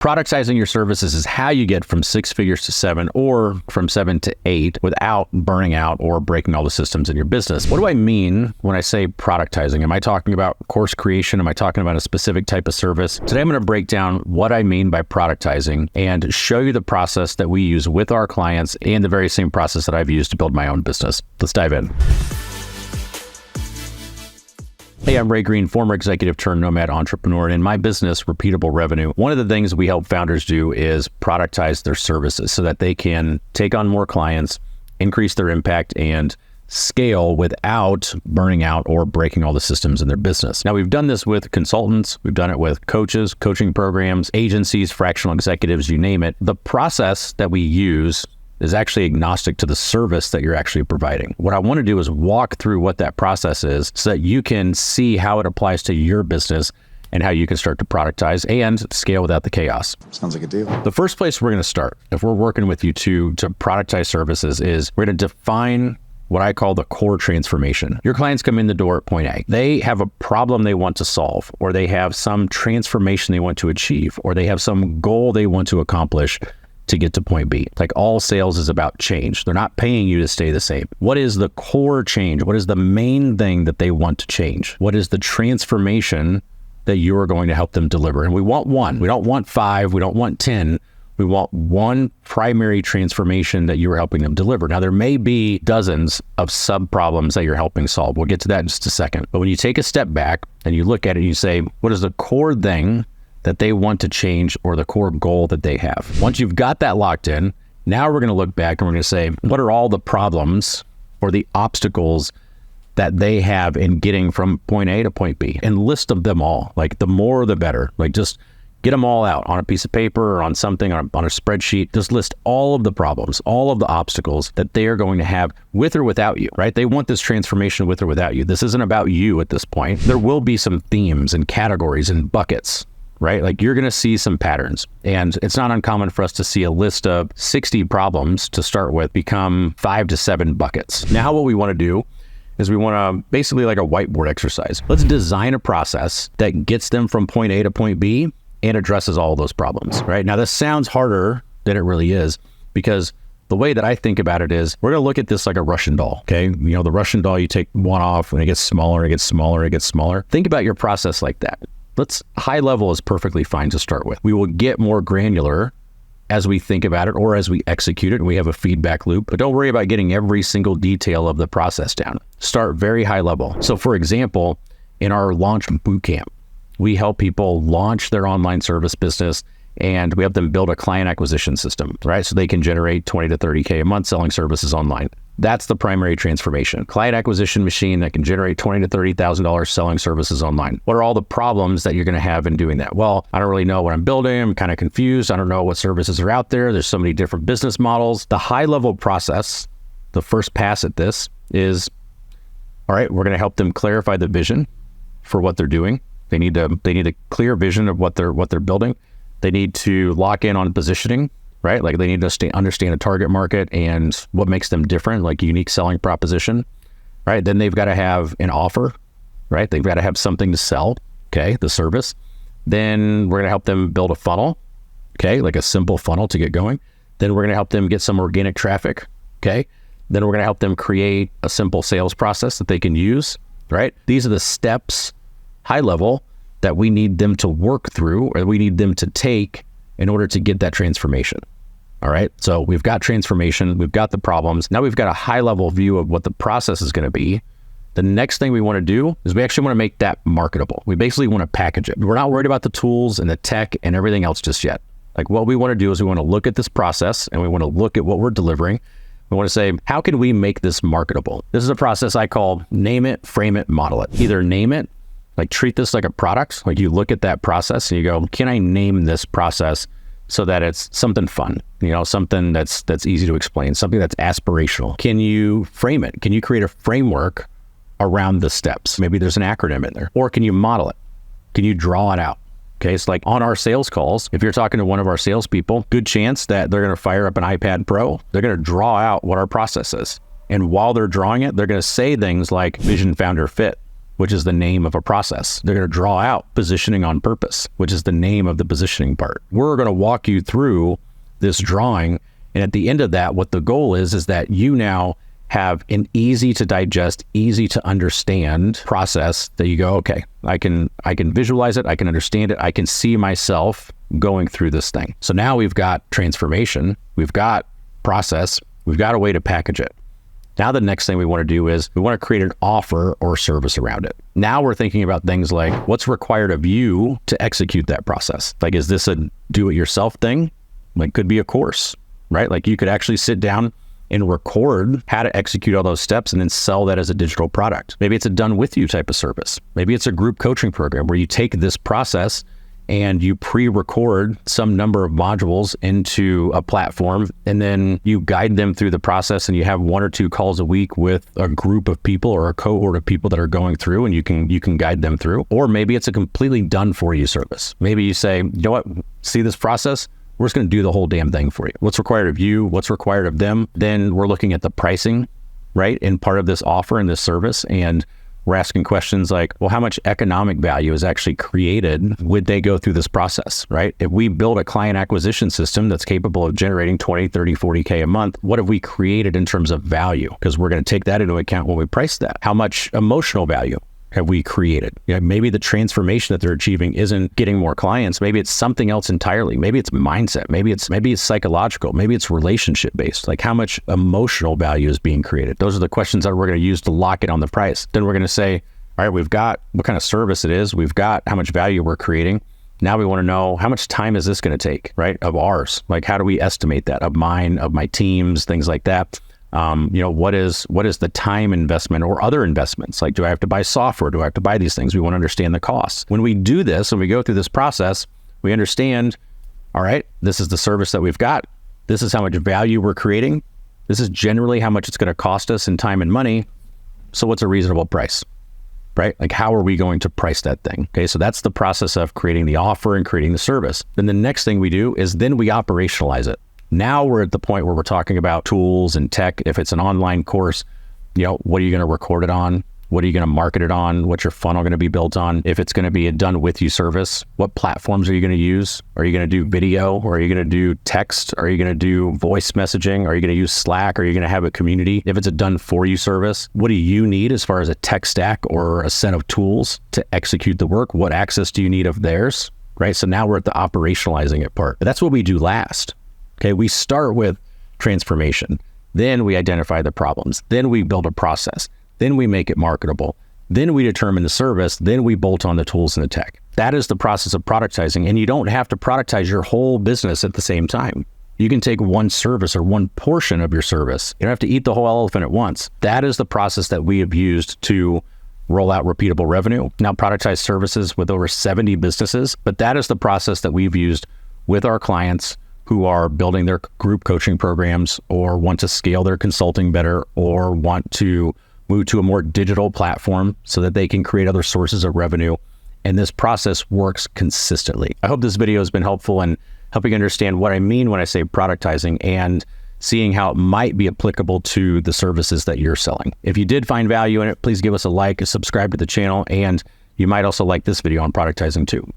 Productizing your services is how you get from 6 figures to 7 or from 7 to 8 without burning out or breaking all the systems in your business. What do I mean when I say productizing? Am I talking about course creation? Am I talking about a specific type of service? Today, I'm going to break down what I mean by productizing and show you the process that we use with our clients and the very same process that I've used to build my own business. Let's dive in. Hey, I'm Ray Green, former executive turned nomad entrepreneur. And in my business, Repeatable Revenue, one of the things we help founders do is productize their services so that they can take on more clients, increase their impact, and scale without burning out or breaking all the systems in their business. Now, we've done this with consultants. We've done it with coaches, coaching programs, agencies, fractional executives, you name it. The process that we use is actually agnostic to the service that you're actually providing. What I want to do is walk through what that process is so that you can see how it applies to your business and how you can start to productize and scale without the chaos. Sounds like a deal. The first place we're going to start, if we're working with you to productize services, is we're going to define what I call the core transformation. Your clients come in the door at point A. They have a problem they want to solve, or they have some transformation they want to achieve, or they have some goal they want to accomplish to get to point B. Like, all sales is about change. They're not paying you to stay the same. What is the core change? What is the main thing that they want to change? What is the transformation that you are going to help them deliver? And we want one. We don't want 5. We don't want 10. We want one primary transformation that you are helping them deliver. Now, there may be dozens of sub-problems that you're helping solve. We'll get to that in just a second. But when you take a step back and you look at it, you say, what is the core thing that they want to change, or the core goal that they have? Once you've got that locked in, now we're going to look back and we're going to say, what are all the problems or the obstacles that they have in getting from point A to point B? And list them all. Like, the more the better. Like, just get them all out on a piece of paper or on something, on a spreadsheet. Just list all of the problems, all of the obstacles that they are going to have with or without you, right? They want this transformation with or without you. This isn't about you at this point. There will be some themes and categories and buckets, right? Like, you're going to see some patterns, and it's not uncommon for us to see a list of 60 problems to start with become 5 to 7 buckets. Now, what we want to do is we want to basically, like a whiteboard exercise. Let's design a process that gets them from point A to point B and addresses all of those problems, right? Now, this sounds harder than it really is, because the way that I think about it is, we're going to look at this like a Russian doll, okay? You know, the Russian doll, you take one off, and it gets smaller, it gets smaller, it gets smaller. Think about your process like that. High level is perfectly fine to start with. We will get more granular as we think about it or as we execute it, and we have a feedback loop. But don't worry about getting every single detail of the process down. Start very high level. So, for example, in our launch bootcamp, we help people launch their online service business, and we help them build a client acquisition system, right? So they can generate 20 to 30K a month selling services online. That's the primary transformation. Client acquisition machine that can generate $20,000 to $30,000 selling services online. What are all the problems that you're going to have in doing that? Well, I don't really know what I'm building. I'm kind of confused. I don't know what services are out there. There's so many different business models. The high level process, the first pass at this is, all right, we're going to help them clarify the vision for what they're doing. They need a clear vision of what they're building. They need to lock in on positioning, right? Like, they need to understand a target market and what makes them different, like unique selling proposition, right? Then they've got to have an offer, right? They've got to have something to sell, okay, the service. Then we're going to help them build a funnel, okay, like a simple funnel to get going. Then we're going to help them get some organic traffic, okay? Then we're going to help them create a simple sales process that they can use, right? These are the steps, high level, that we need them to work through, or we need them to take in order to get that transformation. All right. So we've got transformation, we've got the problems. Now we've got a high level view of what the process is going to be. The next thing we want to do is we actually want to make that marketable. We basically want to package it. We're not worried about the tools and the tech and everything else just yet. Like, what we want to do is we want to look at this process, and we want to look at what we're delivering. We want to say, how can we make this marketable? This is a process I call name it, frame it, model it. Either name it, like treat this like a product. Like, you look at that process and you go, can I name this process so that it's something fun, you know, something that's easy to explain, something that's aspirational? Can you frame it? Can you create a framework around the steps? Maybe there's an acronym in there. Or can you model it? Can you draw it out? Okay, it's like on our sales calls, if you're talking to one of our salespeople, good chance that they're going to fire up an iPad Pro. They're going to draw out what our process is. And while they're drawing it, they're going to say things like vision, founder, fit. which is the name of a process. They're going to draw out positioning on purpose, which is the name of the positioning part. We're going to walk you through this drawing. And at the end of that, what the goal is that you now have an easy to digest, easy to understand process that you go, okay, I can visualize it. I can understand it. I can see myself going through this thing. So now we've got transformation, we've got process, we've got a way to package it. Now the next thing we want to do is we want to create an offer or service around it. Now we're thinking about things like what's required of you to execute that process. Like, is this a do-it-yourself thing? Like, could be a course, right? Like, you could actually sit down and record how to execute all those steps and then sell that as a digital product. Maybe it's a done with you type of service. Maybe it's a group coaching program where you take this process and you pre-record some number of modules into a platform, and then you guide them through the process, and you have 1 or 2 calls a week with a group of people or a cohort of people that are going through, and you can guide them through. Or maybe it's a completely done for you service. Maybe you say, you know what, see this process? We're just going to do the whole damn thing for you. What's required of you? What's required of them? Then we're looking at the pricing, right? In part of this offer and this service. And we're asking questions like, well, how much economic value is actually created when they go through this process, right? If we build a client acquisition system that's capable of generating 20, 30, 40K a month, what have we created in terms of value? Because we're going to take that into account when we price that. How much emotional value have we created? You know, maybe the transformation that they're achieving isn't getting more clients. Maybe it's something else entirely. Maybe it's mindset. Maybe it's psychological. Maybe it's relationship based. Like, how much emotional value is being created? Those are the questions that we're going to use to lock it on the price. Then we're going to say, all right, we've got what kind of service it is. We've got how much value we're creating. Now we want to know, how much time is this going to take, right? Of ours. Like, how do we estimate that? Of mine, of my teams, things like that. What is the time investment or other investments? Like, do I have to buy software? Do I have to buy these things? We want to understand the costs. When we do this and we go through this process, we understand, all right, this is the service that we've got. This is how much value we're creating. This is generally how much it's going to cost us in time and money. So what's a reasonable price, right? Like, how are we going to price that thing? Okay, so that's the process of creating the offer and creating the service. Then the next thing we do is then we operationalize it. Now we're at the point where we're talking about tools and tech. If it's an online course, what are you going to record it on? What are you going to market it on? What's your funnel going to be built on? If it's going to be a done with you service, what platforms are you going to use? Are you going to do video? Or are you going to do text? Are you going to do voice messaging? Are you going to use Slack? Are you going to have a community? If it's a done for you service, what do you need as far as a tech stack or a set of tools to execute the work? What access do you need of theirs? Right? So now we're at the operationalizing it part. But that's what we do last. Okay, we start with transformation. Then we identify the problems. Then we build a process. Then we make it marketable. Then we determine the service. Then we bolt on the tools and the tech. That is the process of productizing. And you don't have to productize your whole business at the same time. You can take one service or one portion of your service. You don't have to eat the whole elephant at once. That is the process that we have used to roll out repeatable revenue. Now productize services with over 70 businesses, but that is the process that we've used with our clients who are building their group coaching programs or want to scale their consulting better or want to move to a more digital platform so that they can create other sources of revenue. And this process works consistently. I hope this video has been helpful in helping understand what I mean when I say productizing and seeing how it might be applicable to the services that you're selling. If you did find value in it, please give us a like, subscribe to the channel, and you might also like this video on productizing too.